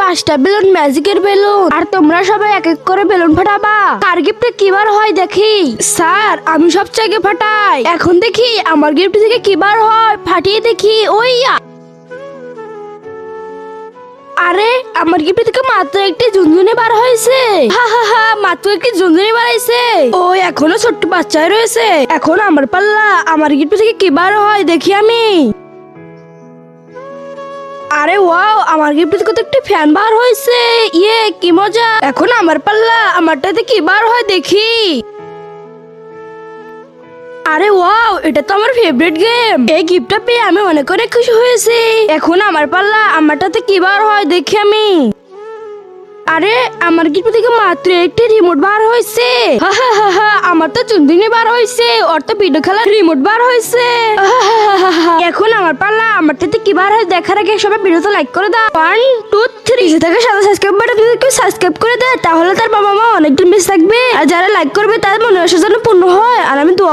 5টা বেলুন ম্যাজিকের বেলুন, আর তোমরা সবাই এক এক করে বেলুন ফাটাবা। কার গিফটে কিবার হয় দেখি। স্যার আমি সবচেয়ে আগে ফাটাই। এখন দেখি আমার গিফট থেকে কিবার হয়, ফাটিয়ে দেখি। ওইয়া, আরে আমার গিফট থেকে মাত্র একটি ঝুনঝুনি বার হয়েছে। হা হা হা, মাত্র একটি ঝুনঝুনি বার হয়েছে। ওই এখনো ছোট্ট বাচ্চাই রয়েছে। এখন আমার পাল্লা, আমার গিফট থেকে কি বার হয় দেখি আমি। আরে ওয়াও, আমার গিফট থেকে তো একটি ফ্যান বার হয়েছে। ইয়ে কি মজা। এখন আমার পাল্লা, আমারটাতে কি বার হয় দেখি। আরে ওয়াও, এটা তো আমার ফেভারিট গেম। এই গিফটটা পেয়ে আমি অনেক অনেক খুশি হয়েছি। এখন আমার পাল্লা, আমারটাতে কি বার হয় দেখি আমি। আরে আমার গিফট থেকে মাত্র একটি রিমোট বার হয়েছে। হা হা হা হা, আমার তো চুনদিনী বার হয়েছে। ওর তো ভিডিও খেলার রিমোট বার হয়েছে। এখন আমার পাল্লা, আমারটাতে কি বার হয় দেখার আগে সবাই ভিডিওতে লাইক করে দাও। 1 2 3 নিচে থেকে সাদা সাবস্ক্রাইব বাটন যদি কেউ সাবস্ক্রাইব করে দেয় তাহলে তার বাবা মা অনেকদিন বেঁচে থাকবে। আর যারা লাইক করবে তাদের মনে আশা যেন পূর্ণ হয়। আর আমি দোয়া